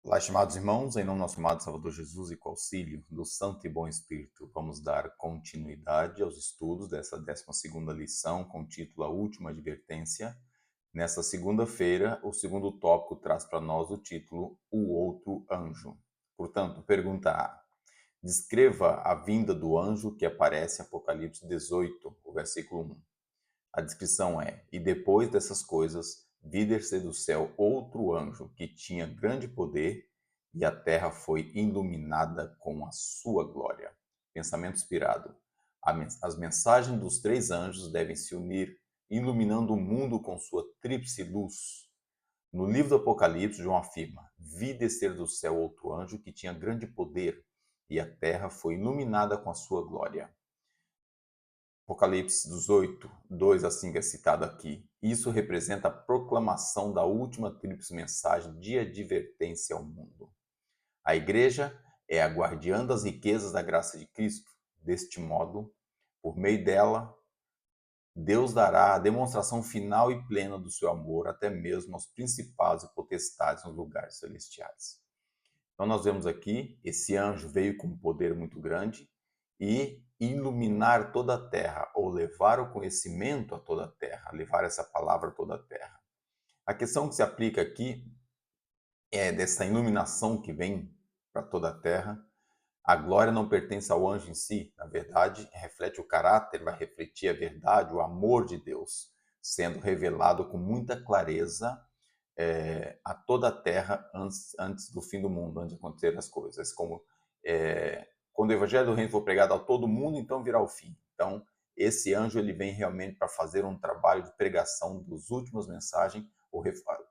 Olá, estimados irmãos, em nome do nosso amado Salvador Jesus e com o auxílio do Santo e Bom Espírito, vamos dar continuidade aos estudos dessa 12ª lição com o título A Última Advertência. Nesta segunda-feira, o segundo tópico traz para nós o título O Outro Anjo. Portanto, pergunta A. Descreva a vinda do anjo que aparece em Apocalipse 18, o versículo 1. A descrição é: E depois dessas coisas, vi descer do céu outro anjo que tinha grande poder, e a terra foi iluminada com a sua glória. Pensamento inspirado. As mensagens dos três anjos devem se unir, iluminando o mundo com sua tríplice luz. No livro do Apocalipse, João afirma: Vi descer do céu outro anjo que tinha grande poder, e a terra foi iluminada com a sua glória. Apocalipse 18, 2 a 5 é citado aqui. Isso representa a proclamação da última tríplice mensagem de advertência ao mundo. A igreja é a guardiã das riquezas da graça de Cristo. Deste modo, por meio dela, Deus dará a demonstração final e plena do seu amor até mesmo aos principados e potestades nos lugares celestiais. Então nós vemos aqui, esse anjo veio com um poder muito grande e iluminar toda a terra, ou levar o conhecimento a toda a terra, levar essa palavra a toda a terra. A questão que se aplica aqui é dessa iluminação que vem para toda a terra. A glória não pertence ao anjo em si, na verdade, reflete o caráter, vai refletir a verdade, o amor de Deus, sendo revelado com muita clareza a toda a terra antes do fim do mundo, antes de acontecer as coisas. Como quando o evangelho do reino for pregado a todo mundo, então virá o fim. Então, esse anjo ele vem realmente para fazer um trabalho de pregação das últimas mensagens, ou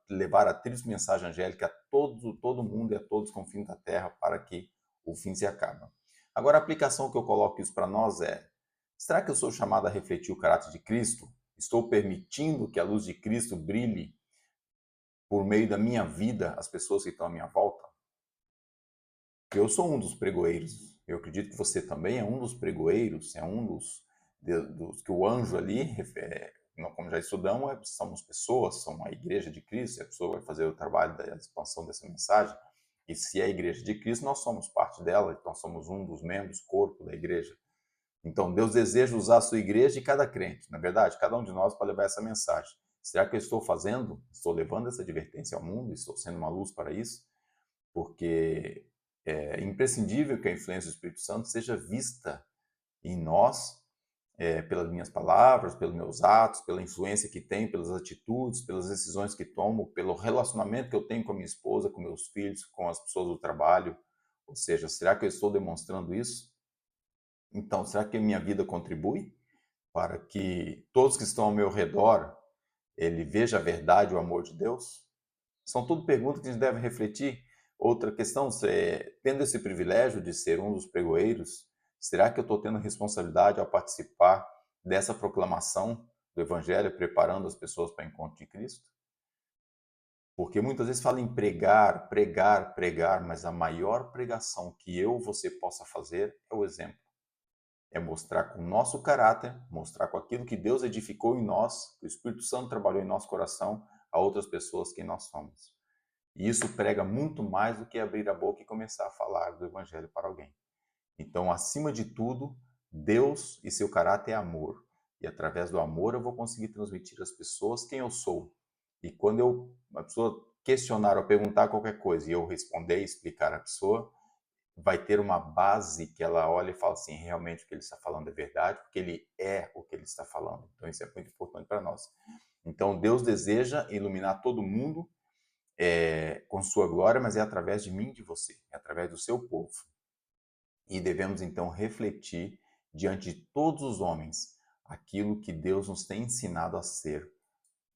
levar a tríplice mensagem angélica a todo mundo e a todos os confins da terra para que o fim se acabe. Agora, a aplicação que eu coloco isso para nós é: será que eu sou chamado a refletir o caráter de Cristo? Estou permitindo que a luz de Cristo brilhe por meio da minha vida as pessoas que estão à minha volta? Eu sou um dos pregoeiros. Eu acredito que você também é um dos pregoeiros, é um dos que o anjo ali, como já estudamos, somos pessoas, somos a igreja de Cristo, a pessoa vai fazer o trabalho da expansão dessa mensagem. E se é a igreja de Cristo, nós somos parte dela, então somos um dos membros, corpo da igreja. Então, Deus deseja usar a sua igreja e cada crente, na verdade, cada um de nós para levar essa mensagem. Será que eu estou fazendo? Estou levando essa advertência ao mundo? Estou sendo uma luz para isso? Porque é imprescindível que a influência do Espírito Santo seja vista em nós, pelas minhas palavras, pelos meus atos, pela influência que tem, pelas atitudes, pelas decisões que tomo, pelo relacionamento que eu tenho com a minha esposa, com meus filhos, com as pessoas do trabalho. Ou seja, será que eu estou demonstrando isso? Então, será que a minha vida contribui para que todos que estão ao meu redor ele veja a verdade, o amor de Deus? São tudo perguntas que a gente deve refletir. Outra questão, tendo esse privilégio de ser um dos pregoeiros, será que eu estou tendo responsabilidade ao participar dessa proclamação do Evangelho, preparando as pessoas para o encontro de Cristo? Porque muitas vezes fala em pregar, pregar, pregar, mas a maior pregação que você possa fazer é o exemplo. É mostrar com o nosso caráter, mostrar com aquilo que Deus edificou em nós, que o Espírito Santo trabalhou em nosso coração, a outras pessoas quem nós somos. E isso prega muito mais do que abrir a boca e começar a falar do Evangelho para alguém. Então, acima de tudo, Deus e seu caráter é amor. E através do amor eu vou conseguir transmitir às pessoas quem eu sou. E quando a pessoa questionar ou perguntar qualquer coisa e eu responder e explicar à pessoa, vai ter uma base que ela olha e fala assim: realmente o que ele está falando é verdade, porque ele é o que ele está falando. Então, isso é muito importante para nós. Então, Deus deseja iluminar todo mundo com sua glória, mas é através de mim e de você, é através do seu povo. E devemos então refletir diante de todos os homens aquilo que Deus nos tem ensinado a ser.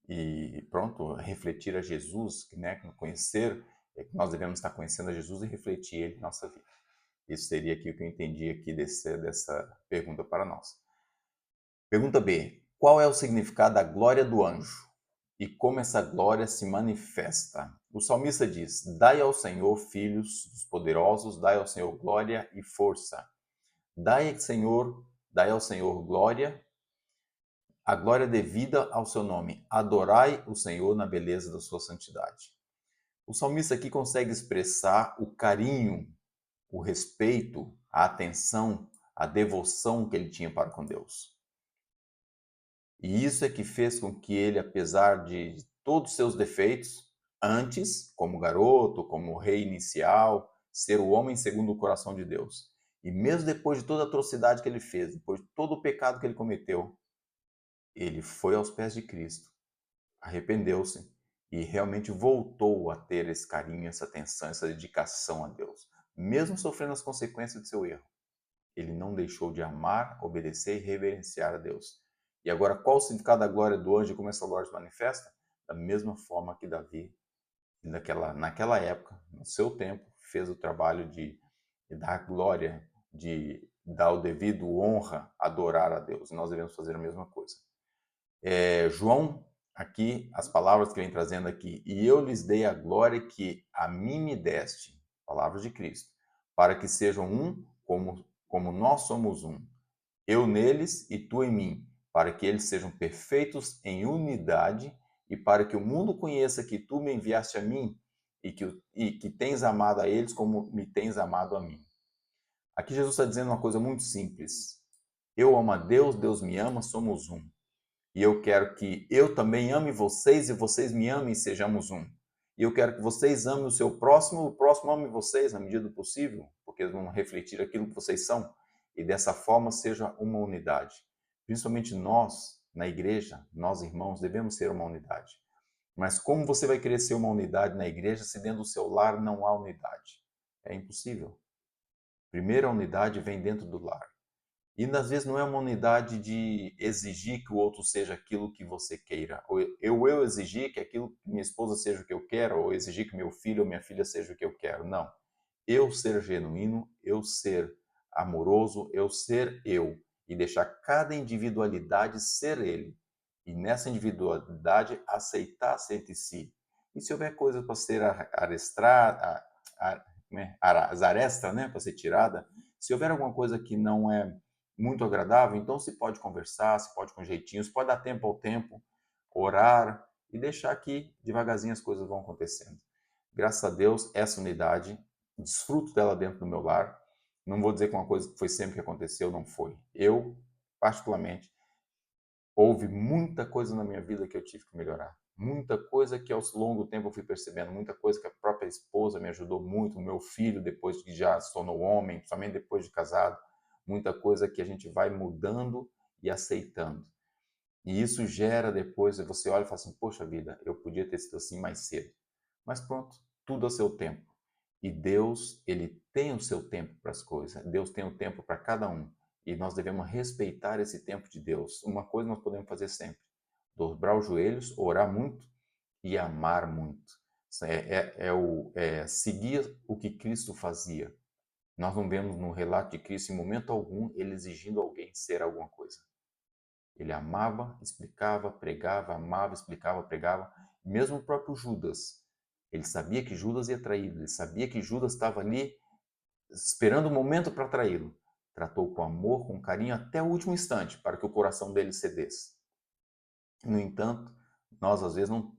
E pronto, refletir a Jesus, né? Conhecer, que nós devemos estar conhecendo a Jesus e refletir Ele em nossa vida. Isso seria aqui o que eu entendi aqui dessa pergunta para nós. Pergunta B. Qual é o significado da glória do anjo? E como essa glória se manifesta? O salmista diz: Dai ao Senhor, filhos dos poderosos, dai ao Senhor glória e força. Dai ao Senhor glória, a glória devida ao seu nome. Adorai o Senhor na beleza da sua santidade. O salmista aqui consegue expressar o carinho, o respeito, a atenção, a devoção que ele tinha para com Deus. E isso é que fez com que ele, apesar de todos os seus defeitos, antes, como garoto, como rei inicial, ser o homem segundo o coração de Deus. E mesmo depois de toda a atrocidade que ele fez, depois de todo o pecado que ele cometeu, ele foi aos pés de Cristo, arrependeu-se e realmente voltou a ter esse carinho, essa atenção, essa dedicação a Deus, mesmo sofrendo as consequências de seu erro. Ele não deixou de amar, obedecer e reverenciar a Deus. E agora, qual o significado da glória do anjo e como essa glória se manifesta? Da mesma forma que Davi, naquela época, no seu tempo, fez o trabalho de dar glória, de dar o devido honra, adorar a Deus. Nós devemos fazer a mesma coisa. João, aqui, as palavras que vem trazendo aqui, e eu lhes dei a glória que a mim me deste, palavras de Cristo, para que sejam um como nós somos um, eu neles e tu em mim, para que eles sejam perfeitos em unidade e para que o mundo conheça que tu me enviaste a mim e que tens amado a eles como me tens amado a mim. Aqui Jesus está dizendo uma coisa muito simples. Eu amo a Deus, Deus me ama, somos um. E eu quero que eu também ame vocês e vocês me amem e sejamos um. E eu quero que vocês amem o próximo ame vocês na medida do possível, porque eles vão refletir aquilo que vocês são. E dessa forma seja uma unidade. Principalmente nós, na igreja, nós irmãos, devemos ser uma unidade. Mas como você vai querer ser uma unidade na igreja se dentro do seu lar não há unidade? É impossível. Primeiro a unidade vem dentro do lar. E às vezes não é uma unidade de exigir que o outro seja aquilo que você queira. Ou eu exigir que aquilo que minha esposa seja o que eu quero, ou exigir que meu filho ou minha filha seja o que eu quero. Não. Eu ser genuíno, eu ser amoroso, eu ser eu. E deixar cada individualidade ser ele. E nessa individualidade aceitar-se entre si. E se houver coisa para ser arestrada, as arestas, né, para ser tirada, se houver alguma coisa que não é muito agradável, então se pode conversar, se pode com jeitinho, se pode dar tempo ao tempo, orar e deixar que devagarzinho as coisas vão acontecendo. Graças a Deus, essa unidade, desfruto dela dentro do meu lar. Não vou dizer que uma coisa que foi sempre que aconteceu, não foi. Eu, particularmente, houve muita coisa na minha vida que eu tive que melhorar. Muita coisa que ao longo do tempo eu fui percebendo, muita coisa que a própria esposa me ajudou muito, o meu filho depois que já se tornou homem, principalmente depois de casado, muita coisa que a gente vai mudando e aceitando. E isso gera depois, você olha e fala assim, poxa vida, eu podia ter sido assim mais cedo. Mas pronto, tudo a seu tempo. E Deus, ele tem o seu tempo para as coisas. Deus tem o tempo para cada um. E nós devemos respeitar esse tempo de Deus. Uma coisa nós podemos fazer sempre: dobrar os joelhos, orar muito e amar muito. Seguir o que Cristo fazia. Nós não vemos no relato de Cristo, em momento algum, ele exigindo alguém ser alguma coisa. Ele amava, explicava, pregava, amava, explicava, pregava. Mesmo o próprio Judas. Ele sabia que Judas ia traí-lo. Ele sabia que Judas estava ali esperando o momento para traí-lo. Tratou com amor, com carinho, até o último instante, para que o coração dele cedesse. No entanto, nós às vezes não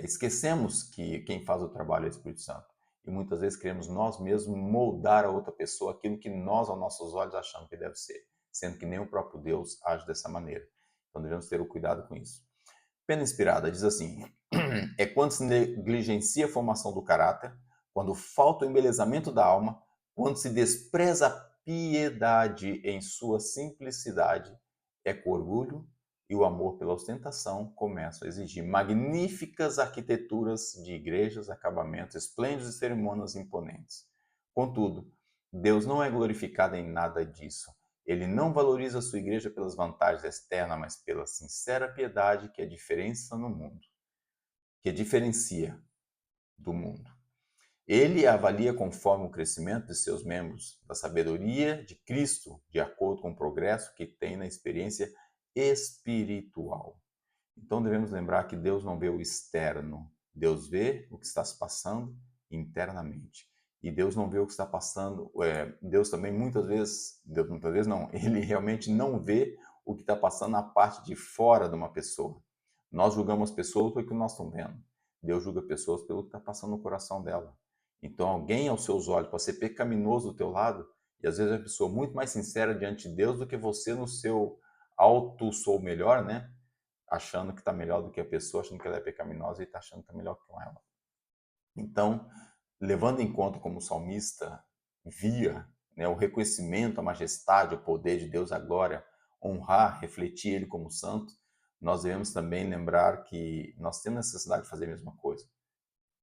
esquecemos que quem faz o trabalho é o Espírito Santo. E muitas vezes queremos nós mesmos moldar a outra pessoa aquilo que nós, aos nossos olhos, achamos que deve ser, sendo que nem o próprio Deus age dessa maneira. Então devemos ter o cuidado com isso. Pena Inspirada diz assim: é quando se negligencia a formação do caráter, quando falta o embelezamento da alma, quando se despreza a piedade em sua simplicidade, é com orgulho e o amor pela ostentação começam a exigir magníficas arquiteturas de igrejas, acabamentos esplêndidos e cerimônias imponentes. Contudo, Deus não é glorificado em nada disso. Ele não valoriza a sua igreja pelas vantagens externas, mas pela sincera piedade que é a diferença no mundo, que diferencia do mundo. Ele avalia conforme o crescimento de seus membros, da sabedoria de Cristo, de acordo com o progresso que tem na experiência espiritual. Então devemos lembrar que Deus não vê o externo, Deus vê o que está se passando internamente. E Deus não vê o que está passando, Deus também muitas vezes não, ele realmente não vê o que está passando na parte de fora de uma pessoa. Nós julgamos pessoas pelo que nós estamos vendo. Deus julga pessoas pelo que está passando no coração dela. Então, alguém aos seus olhos pode ser pecaminoso do teu lado, e às vezes é uma pessoa muito mais sincera diante de Deus do que você no seu alto sou melhor, né? Achando que está melhor do que a pessoa, achando que ela é pecaminosa e está achando que está melhor que ela. Então, levando em conta como o salmista via, né, o reconhecimento, a majestade, o poder de Deus, a glória, honrar, refletir Ele como santo, nós devemos também lembrar que nós temos necessidade de fazer a mesma coisa.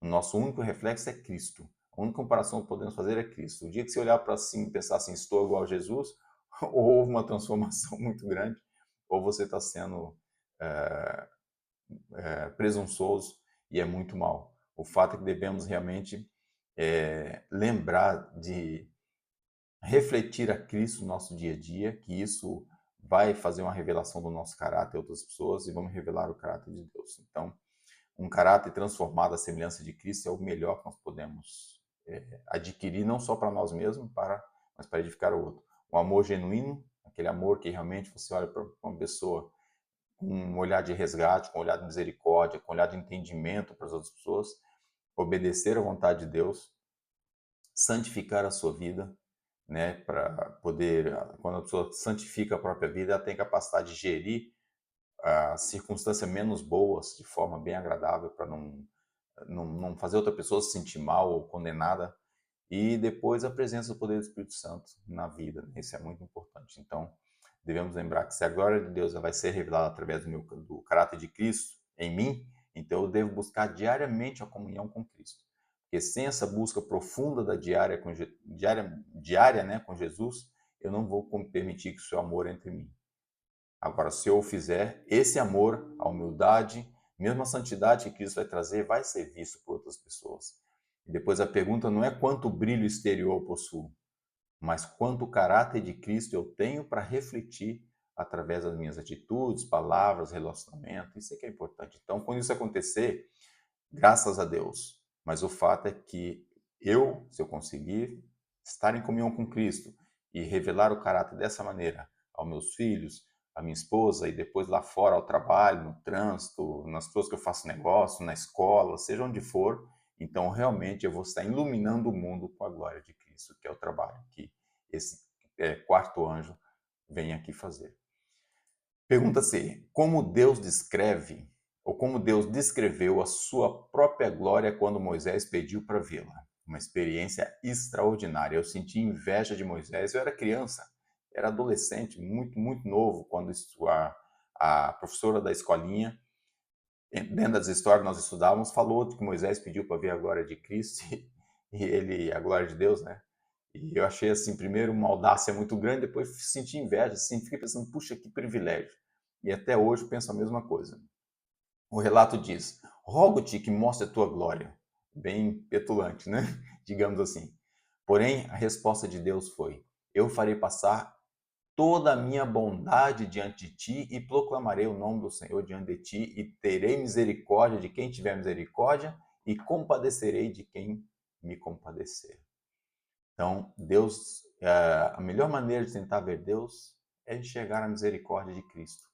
O nosso único reflexo é Cristo. A única comparação que podemos fazer é Cristo. O dia que você olhar para si e pensar assim, estou igual a Jesus, ou houve uma transformação muito grande, ou você está sendo presunçoso e é muito mal. O fato é que devemos realmente lembrar de refletir a Cristo no nosso dia a dia, que isso vai fazer uma revelação do nosso caráter a outras pessoas e vamos revelar o caráter de Deus. Então, um caráter transformado à semelhança de Cristo é o melhor que nós podemos adquirir, não só para nós mesmos, mas para edificar o outro. O amor genuíno, aquele amor que realmente você olha para uma pessoa com um olhar de resgate, com um olhar de misericórdia, com um olhar de entendimento para as outras pessoas, obedecer à vontade de Deus, santificar a sua vida, né, para poder, quando a pessoa santifica a própria vida, ela tem capacidade de gerir as circunstâncias menos boas de forma bem agradável, para não fazer outra pessoa se sentir mal ou condenada, e depois a presença do poder do Espírito Santo na vida, né? Isso é muito importante. Então, devemos lembrar que se a glória de Deus vai ser revelada através do caráter de Cristo em mim, então eu devo buscar diariamente a comunhão com Cristo. Porque sem essa busca profunda da diária, né, com Jesus, eu não vou permitir que o seu amor entre em mim. Agora, se eu o fizer, esse amor, a humildade, mesmo a santidade que Cristo vai trazer, vai ser visto por outras pessoas. E depois a pergunta não é quanto brilho exterior eu possuo, mas quanto caráter de Cristo eu tenho para refletir através das minhas atitudes, palavras, relacionamento. Isso é que é importante. Então, quando isso acontecer, graças a Deus. Mas o fato é que eu, se eu conseguir estar em comunhão com Cristo e revelar o caráter dessa maneira aos meus filhos, à minha esposa e depois lá fora ao trabalho, no trânsito, nas pessoas que eu faço negócio, na escola, seja onde for, então realmente eu vou estar iluminando o mundo com a glória de Cristo, que é o trabalho que esse quarto anjo vem aqui fazer. Pergunta-se, como Deus descreve ou como Deus descreveu a sua própria glória quando Moisés pediu para vê-la? Uma experiência extraordinária. Eu senti inveja de Moisés. Eu era criança, era adolescente, muito, muito novo, quando a professora da escolinha, dentro das histórias que nós estudávamos, falou que Moisés pediu para ver a glória de Cristo e a glória de Deus, né? E eu achei, assim, primeiro uma audácia muito grande, depois senti inveja, assim, fiquei pensando, puxa, que privilégio. E até hoje eu penso a mesma coisa. O relato diz, rogo-te que mostre a tua glória. Bem petulante, né? Digamos assim. Porém, a resposta de Deus foi, eu farei passar toda a minha bondade diante de ti e proclamarei o nome do Senhor diante de ti e terei misericórdia de quem tiver misericórdia e compadecerei de quem me compadecer. Então, Deus, a melhor maneira de tentar ver Deus é enxergar a misericórdia de Cristo.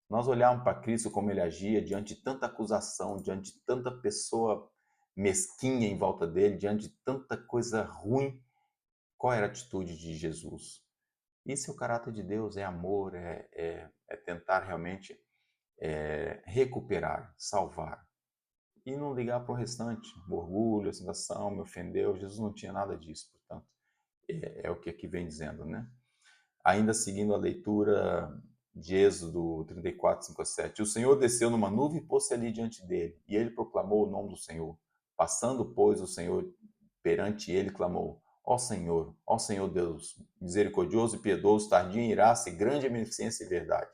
Nós olharmos para Cristo como ele agia diante de tanta acusação, diante de tanta pessoa mesquinha em volta dele, diante de tanta coisa ruim, qual era a atitude de Jesus? Isso é o caráter de Deus, é amor, é tentar realmente recuperar, salvar. E não ligar para o restante, o orgulho, a sensação, me ofendeu. Jesus não tinha nada disso, portanto, é o que aqui vem dizendo, né? Ainda seguindo a leitura de Êxodo 34, 5 a 7. O Senhor desceu numa nuvem e pôs-se ali diante dele, e ele proclamou o nome do Senhor. Passando, pois, o Senhor perante ele, clamou, ó Senhor Deus, misericordioso e piedoso, tardio em iraça e grande em beneficência e verdade,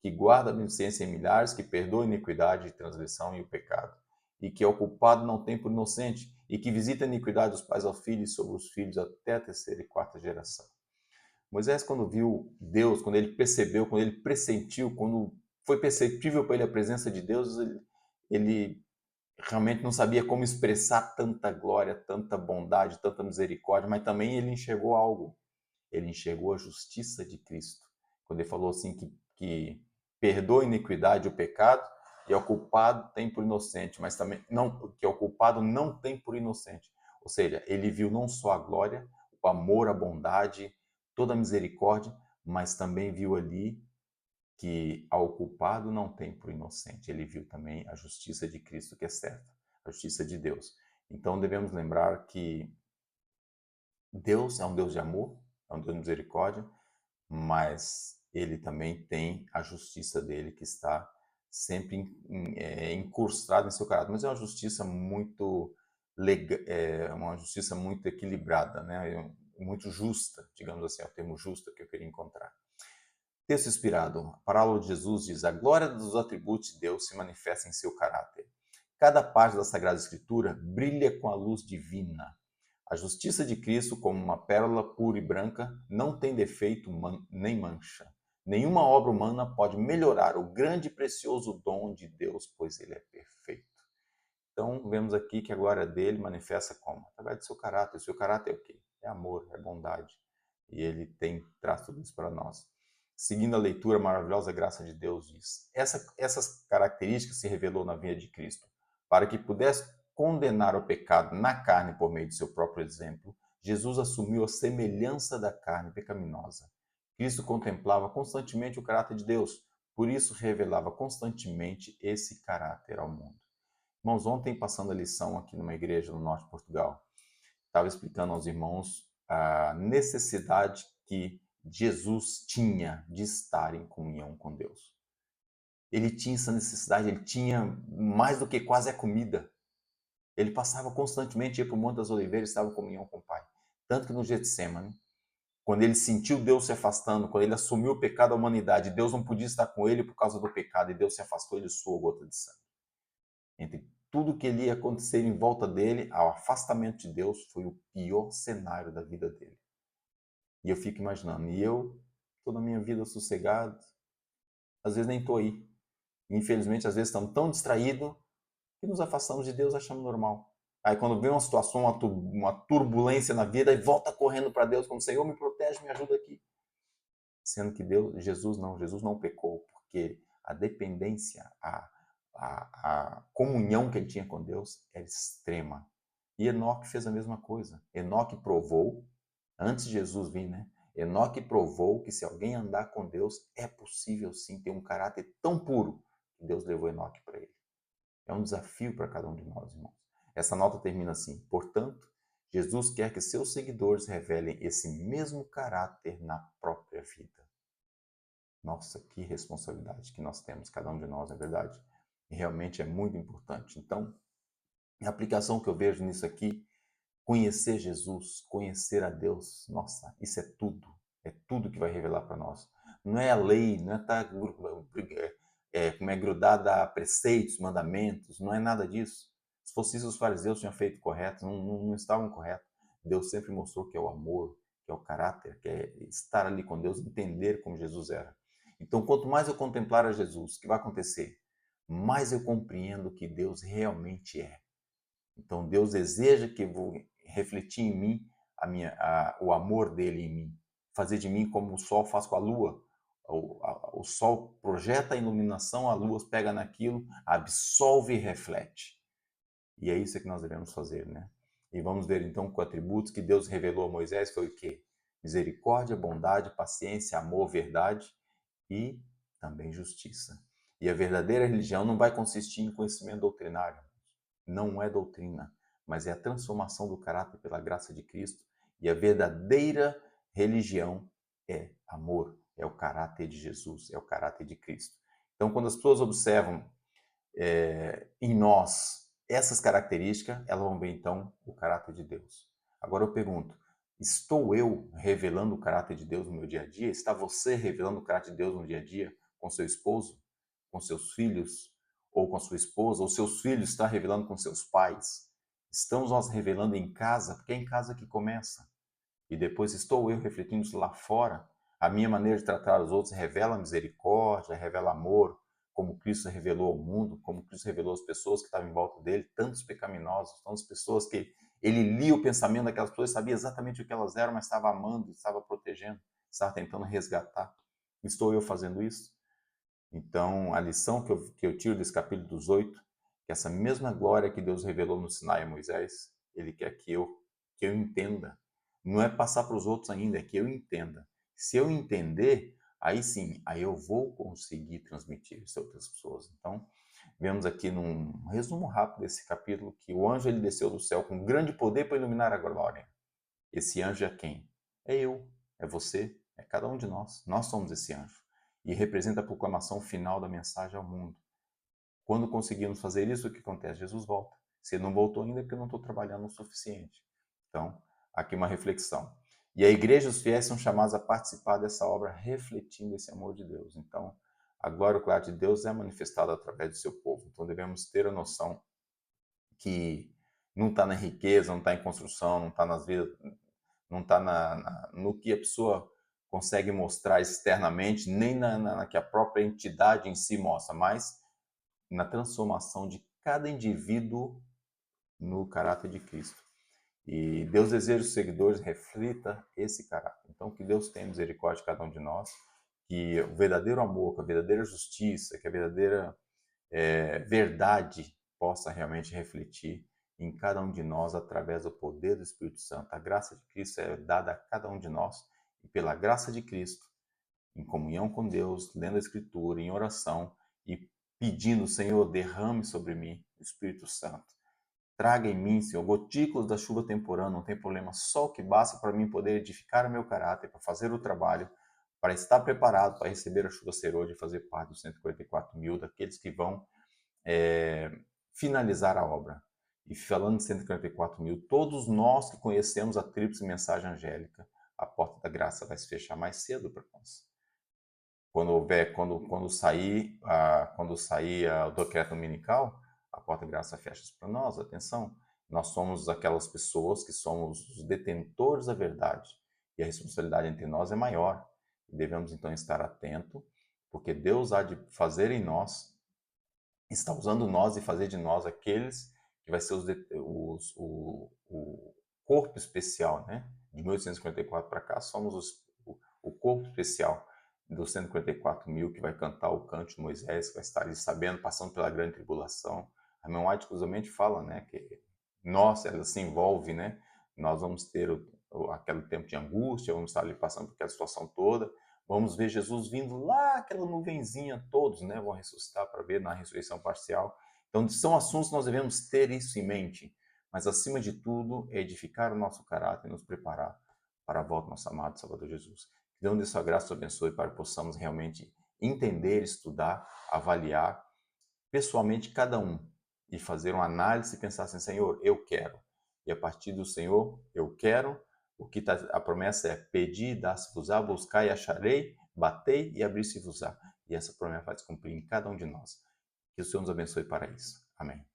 que guarda a beneficência em milhares, que perdoa a iniquidade, transgressão e o pecado, e que é o culpado não tem por inocente, e que visita a iniquidade dos pais aos filhos e sobre os filhos até a terceira e quarta geração. Moisés, quando viu Deus, quando ele percebeu, quando ele pressentiu, quando foi perceptível para ele a presença de Deus, ele realmente não sabia como expressar tanta glória, tanta bondade, tanta misericórdia, mas também ele enxergou algo. Ele enxergou a justiça de Cristo. Quando ele falou assim que perdoa a iniquidade e o pecado, E o culpado tem por inocente, mas também não, que o culpado não tem por inocente. Ou seja, ele viu não só a glória, o amor, a bondade, toda a misericórdia, mas também viu ali que ao culpado não tem por inocente. Ele viu também a justiça de Cristo que é certa, a justiça de Deus. Então devemos lembrar que Deus é um Deus de amor, é um Deus de misericórdia, mas ele também tem a justiça dele que está sempre incrustada em seu caráter. Mas é uma justiça muito uma justiça muito equilibrada, né? Muito justa, digamos assim, é o termo justo que eu queria encontrar. Texto inspirado. A parábola de Jesus diz: a glória dos atributos de Deus se manifesta em seu caráter. Cada página da Sagrada Escritura brilha com a luz divina. A justiça de Cristo, como uma pérola pura e branca, não tem defeito nem mancha. Nenhuma obra humana pode melhorar o grande e precioso dom de Deus, pois ele é perfeito. Então, vemos aqui que a glória dele manifesta como? Através do seu caráter. O seu caráter é o quê? É amor, é bondade. E ele traz tudo isso para nós. Seguindo a leitura, a maravilhosa graça de Deus diz: essas características se revelou na vinda de Cristo, para que pudesse condenar o pecado na carne por meio de seu próprio exemplo. Jesus assumiu a semelhança da carne pecaminosa. Cristo contemplava constantemente o caráter de Deus, por isso revelava constantemente esse caráter ao mundo. Irmãos, ontem passando a lição aqui numa igreja no norte de Portugal, estava explicando aos irmãos a necessidade que Jesus tinha de estar em comunhão com Deus. Ele tinha essa necessidade, ele tinha mais do que quase a comida. Ele passava constantemente, ia para o Monte das Oliveiras e estava em comunhão com o Pai. Tanto que no Getsemane, quando ele sentiu Deus se afastando, quando ele assumiu o pecado da humanidade, Deus não podia estar com ele por causa do pecado, e Deus se afastou, ele suou gota de sangue. Entre tudo que ele ia acontecer em volta dele, ao afastamento de Deus, foi o pior cenário da vida dele. E eu fico imaginando, e eu, toda a minha vida sossegado, às vezes nem estou aí. Infelizmente, às vezes estamos tão distraídos que nos afastamos de Deus, achamos normal. Aí quando vem uma situação, uma turbulência na vida, aí volta correndo para Deus, como Senhor, me protege, me ajuda aqui. Sendo que Jesus não pecou, porque a dependência, a comunhão que ele tinha com Deus era extrema. E Enoque fez a mesma coisa. Enoque provou, antes de Jesus vir, né? Enoque provou que se alguém andar com Deus, é possível sim ter um caráter tão puro que Deus levou Enoque para ele. É um desafio para cada um de nós, irmãos. Essa nota termina assim: portanto, Jesus quer que seus seguidores revelem esse mesmo caráter na própria vida. Nossa, que responsabilidade que nós temos, cada um de nós, é verdade? E realmente é muito importante. Então, a aplicação que eu vejo nisso aqui, conhecer Jesus, conhecer a Deus, nossa, isso é tudo que vai revelar para nós. Não é a lei, não é estar como é grudada a preceitos, mandamentos, não é nada disso. Se fosse isso, os fariseus tinham feito correto, não estavam corretos. Deus sempre mostrou que é o amor, que é o caráter, que é estar ali com Deus, entender como Jesus era. Então, quanto mais eu contemplar a Jesus, o que vai acontecer? Mais eu compreendo que Deus realmente é. Então, Deus deseja que eu vou refletir em mim o amor dele em mim. Fazer de mim como o sol faz com a lua. O sol projeta a iluminação, a lua pega naquilo, absolve e reflete. E é isso que nós devemos fazer, né? E vamos ver então que atributos que Deus revelou a Moisés foi o quê? Misericórdia, bondade, paciência, amor, verdade e também justiça. E a verdadeira religião não vai consistir em conhecimento doutrinário. Não é doutrina, mas é a transformação do caráter pela graça de Cristo. E a verdadeira religião é amor, é o caráter de Jesus, é o caráter de Cristo. Então, quando as pessoas observam em nós essas características, elas vão ver então o caráter de Deus. Agora eu pergunto, estou eu revelando o caráter de Deus no meu dia a dia? Está você revelando o caráter de Deus no dia a dia com seu esposo, com seus filhos, ou com a sua esposa, ou seus filhos estão revelando com seus pais? Estamos nós revelando em casa, porque é em casa que começa. E depois estou eu refletindo isso lá fora. A minha maneira de tratar os outros revela misericórdia, revela amor, como Cristo revelou ao mundo, como Cristo revelou às pessoas que estavam em volta dele, tantos pecaminosos, tantas pessoas que ele lia o pensamento daquelas pessoas, sabia exatamente o que elas eram, mas estava amando, estava protegendo, estava tentando resgatar. Estou eu fazendo isso? Então, a lição que eu tiro desse capítulo 18, que essa mesma glória que Deus revelou no Sinai a Moisés, Ele quer que eu entenda. Não é passar para os outros ainda, é que eu entenda. Se eu entender, aí sim, aí eu vou conseguir transmitir isso a outras pessoas. Então, vemos aqui num resumo rápido desse capítulo que o anjo ele desceu do céu com grande poder para iluminar a glória. Esse anjo é quem? É eu, é você, é cada um de nós. Nós somos esse anjo. E representa a proclamação final da mensagem ao mundo. Quando conseguimos fazer isso, o que acontece? Jesus volta. Se ele não voltou ainda, é porque eu não estou trabalhando o suficiente. Então, aqui uma reflexão. E a igreja, os fiéis, são chamados a participar dessa obra, refletindo esse amor de Deus. Então, a glória ocular de Deus é manifestada através do seu povo. Então, devemos ter a noção que não está na riqueza, não está em construção, não está nas vidas, não está no que a pessoa consegue mostrar externamente, nem na que a própria entidade em si mostra, mas na transformação de cada indivíduo no caráter de Cristo. E Deus deseja que os seguidores reflita esse caráter. Então, que Deus tenha misericórdia de cada um de nós, que o verdadeiro amor, que a verdadeira justiça, que a verdadeira verdade possa realmente refletir em cada um de nós através do poder do Espírito Santo. A graça de Cristo é dada a cada um de nós e pela graça de Cristo, em comunhão com Deus, lendo a Escritura, em oração e pedindo, Senhor, derrame sobre mim o Espírito Santo. Traga em mim, Senhor, gotículas da chuva temporânea, não tem problema, só o que basta para mim poder edificar o meu caráter, para fazer o trabalho, para estar preparado para receber a chuva serôdia e fazer parte dos 144 mil, daqueles que vão finalizar a obra. E falando de 144 mil, todos nós que conhecemos a tríplice mensagem angélica, a porta da graça vai se fechar mais cedo para nós. Quando sair o decreto dominical, a porta da graça fecha para nós. Atenção, nós somos aquelas pessoas que somos os detentores da verdade e a responsabilidade entre nós é maior. E devemos então estar atento, porque Deus há de fazer em nós, está usando nós e fazer de nós aqueles que vai ser o corpo especial, né? De 1854 para cá, somos o corpo especial dos 144 mil que vai cantar o canto de Moisés, que vai estar ali sabendo, passando pela grande tribulação. A Ellen White, curiosamente, fala, né, que nós, ela se envolve, né? Nós vamos ter aquele tempo de angústia, vamos estar ali passando por aquela situação toda, vamos ver Jesus vindo lá, aquela nuvenzinha, todos, né, vão ressuscitar para ver na ressurreição parcial. Então, são assuntos que nós devemos ter isso em mente, mas acima de tudo, é edificar o nosso caráter e nos preparar para a volta do nosso amado Salvador Jesus. Que Deus de sua graça abençoe para que possamos realmente entender, estudar, avaliar pessoalmente cada um e fazer uma análise e pensar assim, Senhor, eu quero. E a partir do Senhor, eu quero, a promessa é pedir, dar-se-vos-á, buscar e acharei, batei e abrir-se-vos-á. E essa promessa vai se cumprir em cada um de nós. Que o Senhor nos abençoe para isso. Amém.